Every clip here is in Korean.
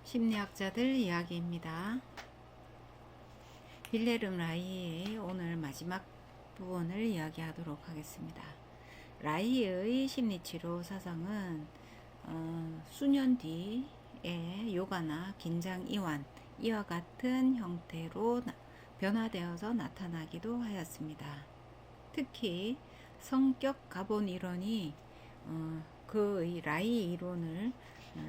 심리학자들 이야기입니다. 빌헤름 라이의 오늘 마지막 부분을 이야기하도록 하겠습니다. 라이의 심리치료 사상은 수년 뒤에 요가나 긴장 이완 이와 같은 형태로 변화되어서 나타나기도 하였습니다. 특히 성격 가본 이론이 그의 라이 이론을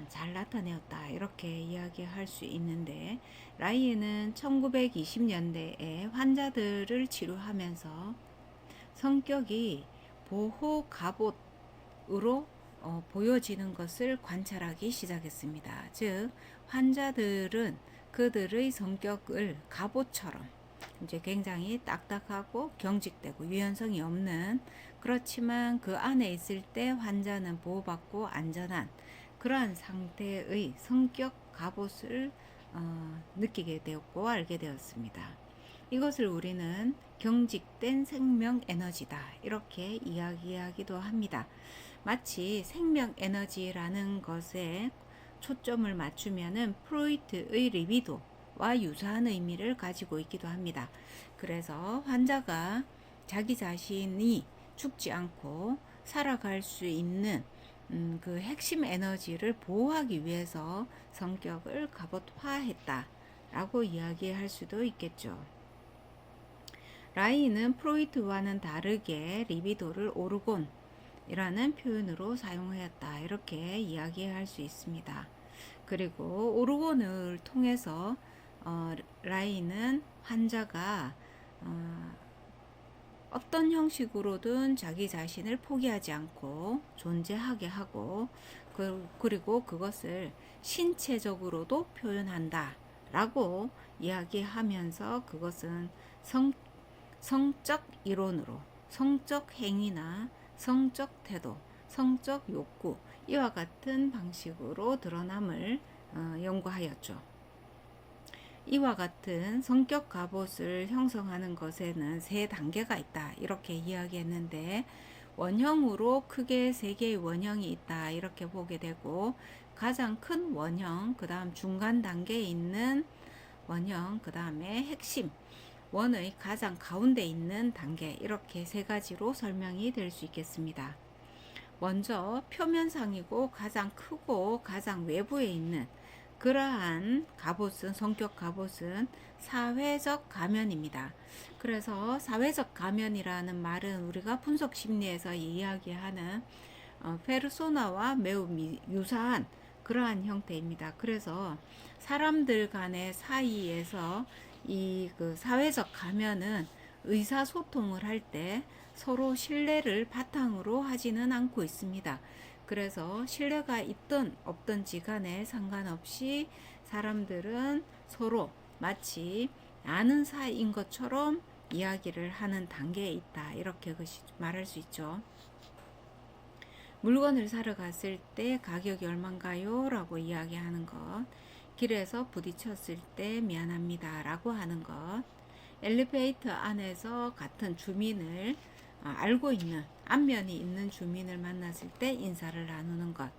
잘 나타내었다 이렇게 이야기할 수 있는데, 라이는 1920년대에 환자들을 치료하면서 성격이 보호 갑옷으로 보여지는 것을 관찰하기 시작했습니다. 즉 환자들은 그들의 성격을 갑옷처럼 이제 굉장히 딱딱하고 경직되고 유연성이 없는, 그렇지만 그 안에 있을 때 환자는 보호받고 안전한 그러한 상태의 성격 갑옷을 느끼게 되었고 알게 되었습니다. 이것을 우리는 경직된 생명 에너지다 이렇게 이야기하기도 합니다. 마치 생명 에너지라는 것에 초점을 맞추면은 프로이트의 리비도와 유사한 의미를 가지고 있기도 합니다. 그래서 환자가 자기 자신이 죽지 않고 살아갈 수 있는 그 핵심 에너지를 보호하기 위해서 성격을 갑옷화했다 라고 이야기할 수도 있겠죠. 라이는 프로이트와는 다르게 리비도를 오르곤이라는 표현으로 사용하였다 이렇게 이야기할 수 있습니다. 그리고 오르곤을 통해서 라이는 환자가 어떤 형식으로든 자기 자신을 포기하지 않고 존재하게 하고 그리고 그것을 신체적으로도 표현한다 라고 이야기하면서, 그것은 성적 이론으로 성적 행위나 성적 태도, 성적 욕구 이와 같은 방식으로 드러남을 연구하였죠. 이와 같은 성격 갑옷을 형성하는 것에는 3단계가 있다 이렇게 이야기했는데, 원형으로 크게 3개의 원형이 있다 이렇게 보게 되고, 가장 큰 원형, 그 다음 중간 단계에 있는 원형, 그 다음에 핵심 원의 가장 가운데 있는 단계, 이렇게 3가지로 설명이 될 수 있겠습니다. 먼저 표면상이고 가장 크고 가장 외부에 있는 그러한 갑옷은, 성격 갑옷은 사회적 가면입니다. 그래서 사회적 가면이라는 말은 우리가 분석 심리에서 이야기하는 페르소나와 매우 유사한 그러한 형태입니다. 그래서 사람들 간의 사이에서 이 그 사회적 가면은 의사소통을 할 때 서로 신뢰를 바탕으로 하지는 않고 있습니다. 그래서 신뢰가 있든 없든지 간에 상관없이 사람들은 서로 마치 아는 사이인 것처럼 이야기를 하는 단계에 있다 이렇게 말할 수 있죠. 물건을 사러 갔을 때 가격이 얼마인가요? 라고 이야기하는 것, 길에서 부딪혔을 때 미안합니다 라고 하는 것, 엘리베이터 안에서 같은 주민을 알고 있는 안면이 있는 주민을 만났을 때 인사를 나누는 것,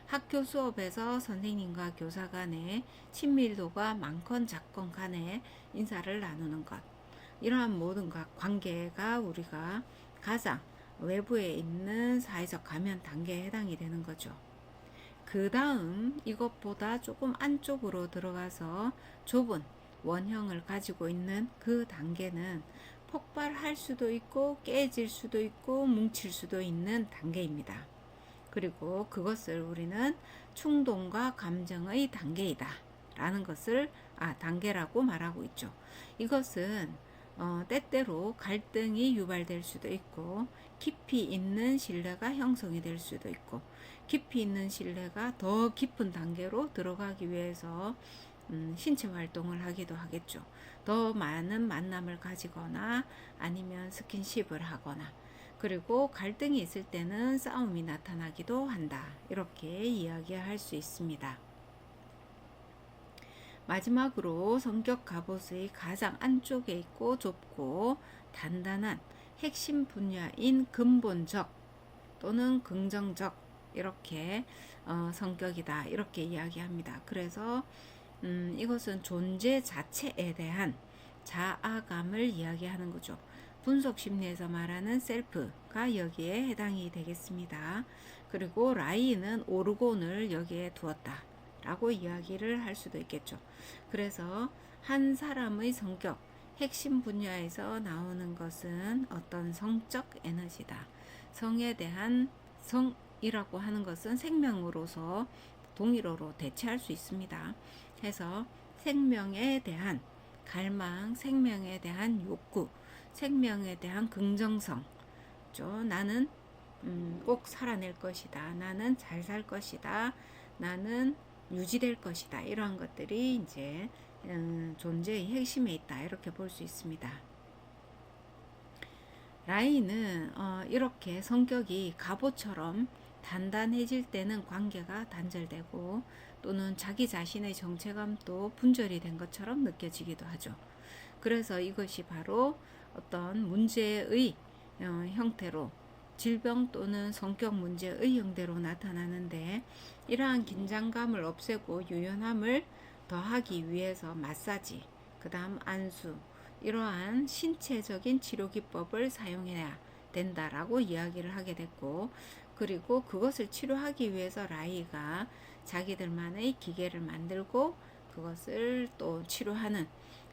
학교 수업에서 선생님과 교사 간에 친밀도가 많건 작건 간에 인사를 나누는 것, 이러한 모든 관계가 우리가 가장 외부에 있는 사회적 가면 단계에 해당이 되는 거죠. 그 다음 이것보다 조금 안쪽으로 들어가서 좁은 원형을 가지고 있는 그 단계는 폭발할 수도 있고 깨질 수도 있고 뭉칠 수도 있는 단계입니다. 그리고 그것을 우리는 충동과 감정의 단계이다 라는 것을 단계라고 말하고 있죠. 이것은 때때로 갈등이 유발될 수도 있고 깊이 있는 신뢰가 형성이 될 수도 있고, 깊이 있는 신뢰가 더 깊은 단계로 들어가기 위해서 신체 활동을 하기도 하겠죠. 더 많은 만남을 가지거나 아니면 스킨십을 하거나, 그리고 갈등이 있을 때는 싸움이 나타나기도 한다 이렇게 이야기할 수 있습니다. 마지막으로 성격 갑옷의 가장 안쪽에 있고 좁고 단단한 핵심 분야인 근본적 또는 긍정적 이렇게 성격이다 이렇게 이야기합니다. 그래서 이것은 존재 자체에 대한 자아감을 이야기하는 거죠. 분석 심리에서 말하는 셀프가 여기에 해당이 되겠습니다. 그리고 라이는 오르곤을 여기에 두었다 라고 이야기를 할 수도 있겠죠. 그래서 한 사람의 성격, 핵심 분야에서 나오는 것은 어떤 성적 에너지다. 성에 대한 성이라고 하는 것은 생명으로서 동일어로 대체할 수 있습니다. 해서 생명에 대한 갈망, 생명에 대한 욕구, 생명에 대한 긍정성, 나는 꼭 살아낼 것이다. 나는 잘 살 것이다. 나는 유지될 것이다. 이러한 것들이 이제 존재의 핵심에 있다. 이렇게 볼 수 있습니다. 라이는 이렇게 성격이 갑옷처럼 단단해질 때는 관계가 단절되고 또는 자기 자신의 정체감도 분절이 된 것처럼 느껴지기도 하죠. 그래서 이것이 바로 어떤 문제의 형태로 질병 또는 성격 문제의 형태로 나타나는데 이러한 긴장감을 없애고 유연함을 더하기 위해서 마사지, 그 다음 안수 이러한 신체적인 치료 기법을 사용해야 된다라고 이야기를 하게 됐고 그리고 그것을 치료하기 위해서 라이가 자기들만의 기계를 만들고 그것을 또 치료하는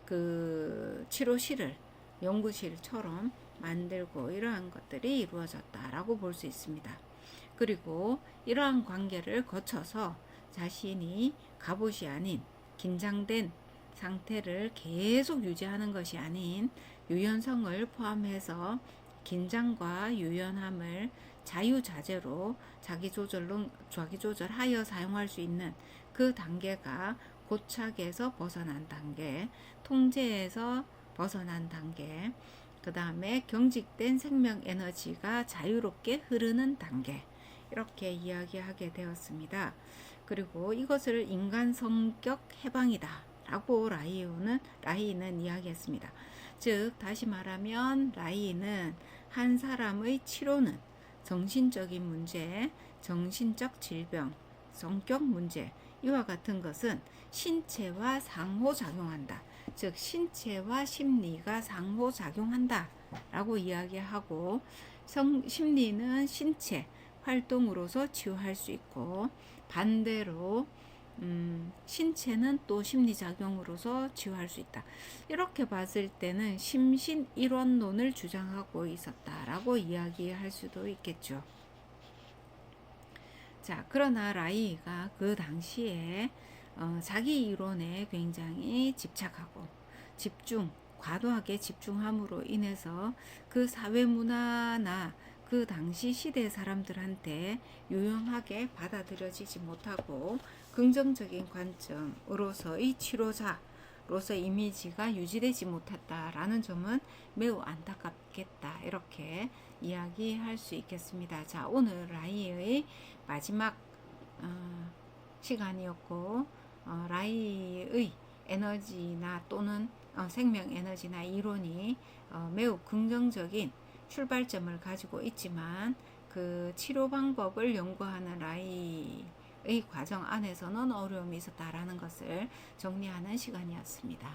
그 치료실을 연구실처럼 만들고 이러한 것들이 이루어졌다라고 볼 수 있습니다. 그리고 이러한 관계를 거쳐서 자신이 갑옷이 아닌 긴장된 상태를 계속 유지하는 것이 아닌 유연성을 포함해서 긴장과 유연함을 자유자재로 자기 조절하여 사용할 수 있는 그 단계가 고착에서 벗어난 단계, 통제에서 벗어난 단계, 그 다음에 경직된 생명 에너지가 자유롭게 흐르는 단계 이렇게 이야기하게 되었습니다. 그리고 이것을 인간 성격 해방이다 라고 라이는 이야기했습니다. 즉 다시 말하면 라이는 한 사람의 치료는 정신적인 문제, 정신적 질병, 성격 문제 이와 같은 것은 신체와 상호작용한다. 즉 신체와 심리가 상호작용한다 라고 이야기하고 심리는 신체 활동으로서 치유할 수 있고 반대로 신체는 또 심리작용으로서 치유할 수 있다. 이렇게 봤을 때는 심신일원론을 주장하고 있었다라고 이야기할 수도 있겠죠. 자, 그러나 라이가 그 당시에 자기 이론에 굉장히 집착하고 과도하게 집중함으로 인해서 그 사회 문화나 그 당시 시대 사람들한테 유용하게 받아들여지지 못하고 긍정적인 관점으로서의 치료자로서 이미지가 유지되지 못했다라는 점은 매우 안타깝겠다 이렇게 이야기할 수 있겠습니다. 자, 오늘 라이의 마지막 시간이었고 라이의 에너지나 또는 생명 에너지나 이론이 매우 긍정적인 출발점을 가지고 있지만 그 치료 방법을 연구하는 라이의 과정 안에서는 어려움이 있었다라는 것을 정리하는 시간이었습니다.